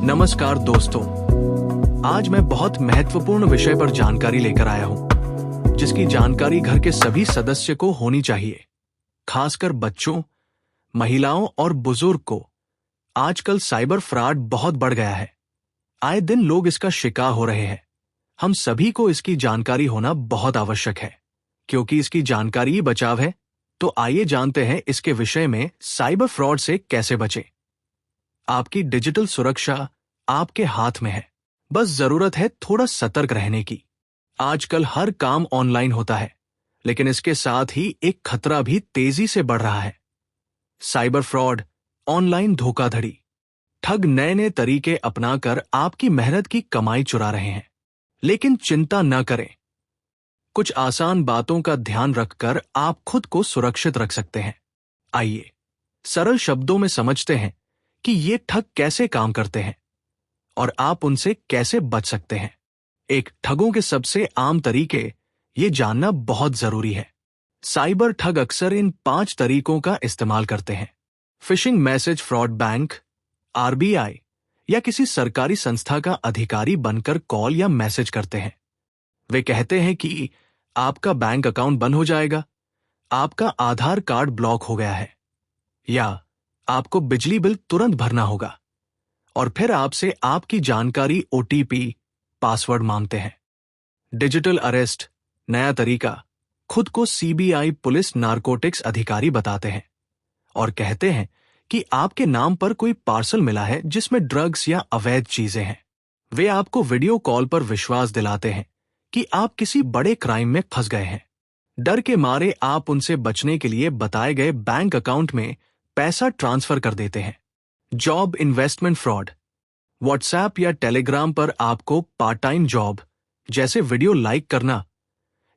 नमस्कार दोस्तों, आज मैं बहुत महत्वपूर्ण विषय पर जानकारी लेकर आया हूं, जिसकी जानकारी घर के सभी सदस्य को होनी चाहिए, खासकर बच्चों, महिलाओं और बुजुर्ग को। आजकल साइबर फ्रॉड बहुत बढ़ गया है। आए दिन लोग इसका शिकार हो रहे हैं। हम सभी को इसकी जानकारी होना बहुत आवश्यक है, क्योंकि इसकी जानकारी ही बचाव है। तो आइए जानते हैं इसके विषय में, साइबर फ्रॉड से कैसे बचें। आपकी डिजिटल सुरक्षा आपके हाथ में है, बस जरूरत है थोड़ा सतर्क रहने की। आजकल हर काम ऑनलाइन होता है, लेकिन इसके साथ ही एक खतरा भी तेजी से बढ़ रहा है। साइबर फ्रॉड, ऑनलाइन धोखाधड़ी। ठग नए नए तरीके अपनाकर आपकी मेहनत की कमाई चुरा रहे हैं। लेकिन चिंता न करें, कुछ आसान बातों का ध्यान रखकर आप खुद को सुरक्षित रख सकते हैं। आइए सरल शब्दों में समझते हैं कि ये ठग कैसे काम करते हैं और आप उनसे कैसे बच सकते हैं। एक ठगों के सबसे आम तरीके ये जानना बहुत जरूरी है। साइबर ठग अक्सर इन 5 तरीकों का इस्तेमाल करते हैं। Fishing message fraud. Bank, RBI या किसी सरकारी संस्था का अधिकारी बनकर कॉल या मैसेज करते हैं। वे कहते हैं कि आपका बैंक अकाउंट बंद हो जाएगा, आपका आधार कार्ड ब्लॉक हो गया है, या आपको बिजली बिल तुरंत भरना होगा, और फिर आपसे आपकी जानकारी, ओटीपी, पासवर्ड मांगते हैं। डिजिटल अरेस्ट, नया तरीका। खुद को सीबीआई पुलिस नारकोटिक्स अधिकारी बताते हैं और कहते हैं कि आपके नाम पर कोई पार्सल मिला है जिसमें ड्रग्स या अवैध चीजें हैं। वे आपको वीडियो कॉल पर विश्वास दिलाते हैं कि आप किसी बड़े क्राइम में फंस गए हैं। डर के मारे आप उनसे बचने के लिए बताए गए बैंक अकाउंट में पैसा ट्रांसफर कर देते हैं। Job investment fraud. व्हाट्सएप या टेलीग्राम पर आपको पार्ट टाइम जॉब जैसे वीडियो लाइक करना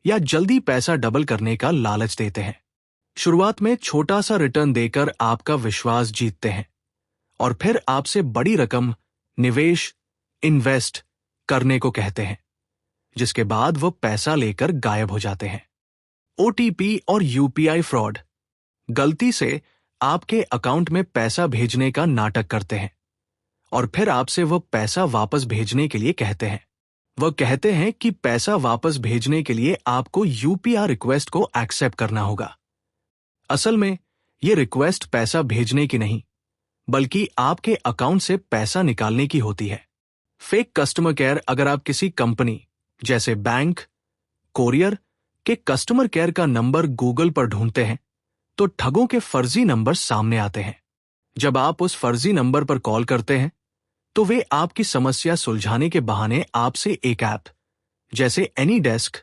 या जल्दी पैसा डबल करने का लालच देते हैं। शुरुआत में छोटा सा रिटर्न देकर आपका विश्वास जीतते हैं और फिर आपसे बड़ी रकम निवेश, इन्वेस्ट करने को कहते हैं, जिसके बाद वो पैसा लेकर गायब हो जाते हैं। ओटीपी और यूपीआई फ्रॉड। गलती से आपके अकाउंट में पैसा भेजने का नाटक करते हैं और फिर आपसे वो पैसा वापस भेजने के लिए कहते हैं। वह कहते हैं कि पैसा वापस भेजने के लिए आपको यूपीआई रिक्वेस्ट को एक्सेप्ट करना होगा। असल में ये रिक्वेस्ट पैसा भेजने की नहीं, बल्कि आपके अकाउंट से पैसा निकालने की होती है। Fake customer care. अगर आप किसी कंपनी जैसे बैंक, कोरियर के कस्टमर केयर का नंबर गूगल पर ढूंढते हैं, तो ठगों के फर्जी नंबर सामने आते हैं। जब आप उस फर्जी नंबर पर कॉल करते हैं, तो वे आपकी समस्या सुलझाने के बहाने आपसे एक ऐप जैसे एनीडेस्क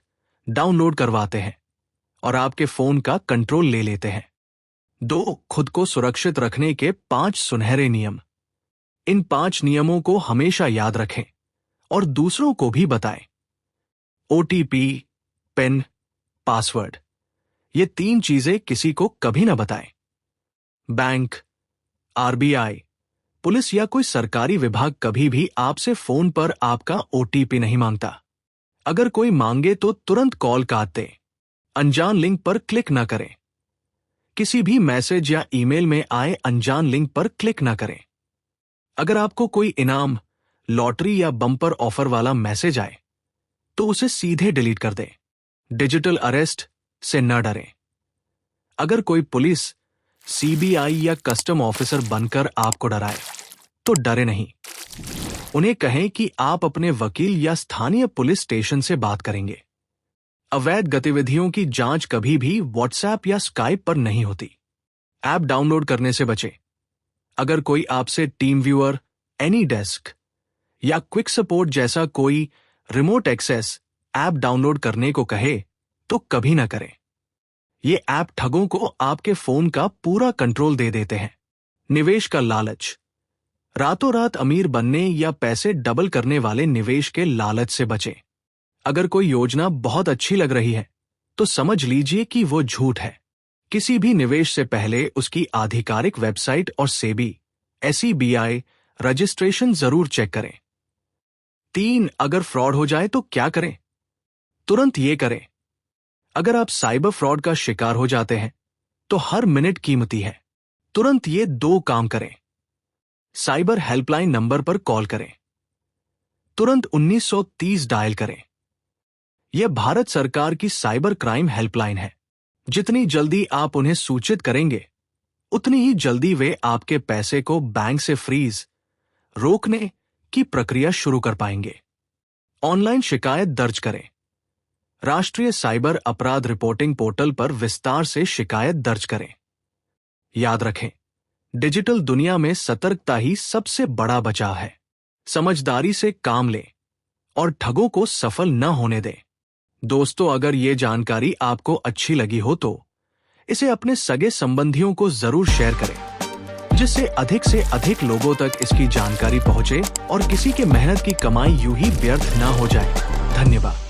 डाउनलोड करवाते हैं और आपके फोन का कंट्रोल ले लेते हैं। 2. खुद को सुरक्षित रखने के 5 सुनहरे नियम। इन 5 नियमों को हमेशा याद रखें और दूसरों को भी बताएं। ओटीपी, पिन, पासवर्ड, ये 3 चीजें किसी को कभी ना बताएं। बैंक, आरबीआई, पुलिस या कोई सरकारी विभाग कभी भी आपसे फोन पर आपका ओटीपी नहीं मांगता। अगर कोई मांगे तो तुरंत कॉल काट दें। अनजान लिंक पर क्लिक ना करें। किसी भी मैसेज या ईमेल में आए अनजान लिंक पर क्लिक ना करें। अगर आपको कोई इनाम, लॉटरी या बम्पर ऑफर वाला मैसेज आए, तो उसे सीधे डिलीट कर दें। डिजिटल अरेस्ट से न डरें। अगर कोई पुलिस, सीबीआई या कस्टम ऑफिसर बनकर आपको डराए, तो डरे नहीं। उन्हें कहें कि आप अपने वकील या स्थानीय पुलिस स्टेशन से बात करेंगे। अवैध गतिविधियों की जांच कभी भी व्हाट्सएप या स्काइप पर नहीं होती। ऐप डाउनलोड करने से बचें। अगर कोई आपसे टीम व्यूअर, एनीडेस्क या क्विक सपोर्ट जैसा कोई रिमोट एक्सेस ऐप डाउनलोड करने को कहे, तो कभी ना करें। ये ऐप ठगों को आपके फोन का पूरा कंट्रोल दे देते हैं। निवेश का लालच। रातों रात अमीर बनने या पैसे डबल करने वाले निवेश के लालच से बचें। अगर कोई योजना बहुत अच्छी लग रही है, तो समझ लीजिए कि वो झूठ है। किसी भी निवेश से पहले उसकी आधिकारिक वेबसाइट और सेबी, एसईबीआई रजिस्ट्रेशन जरूर चेक करें। 3. अगर फ्रॉड हो जाए तो क्या करें? तुरंत ये करें। अगर आप साइबर फ्रॉड का शिकार हो जाते हैं, तो हर मिनट कीमती है। तुरंत ये 2 काम करें। साइबर हेल्पलाइन नंबर पर कॉल करें। तुरंत 1930 डायल करें। यह भारत सरकार की साइबर क्राइम हेल्पलाइन है। जितनी जल्दी आप उन्हें सूचित करेंगे, उतनी ही जल्दी वे आपके पैसे को बैंक से फ्रीज रोकने की प्रक्रिया शुरू कर पाएंगे। ऑनलाइन शिकायत दर्ज करें। राष्ट्रीय साइबर अपराध रिपोर्टिंग पोर्टल पर विस्तार से शिकायत दर्ज करें। याद रखें, डिजिटल दुनिया में सतर्कता ही सबसे बड़ा बचाव है। समझदारी से काम लें और ठगों को सफल न होने दें। दोस्तों, अगर ये जानकारी आपको अच्छी लगी हो तो इसे अपने सगे संबंधियों को जरूर शेयर करें, जिससे अधिक से अधिक लोगों तक इसकी जानकारी पहुंचे और किसी के मेहनत की कमाई यूं ही व्यर्थ न हो जाए। धन्यवाद।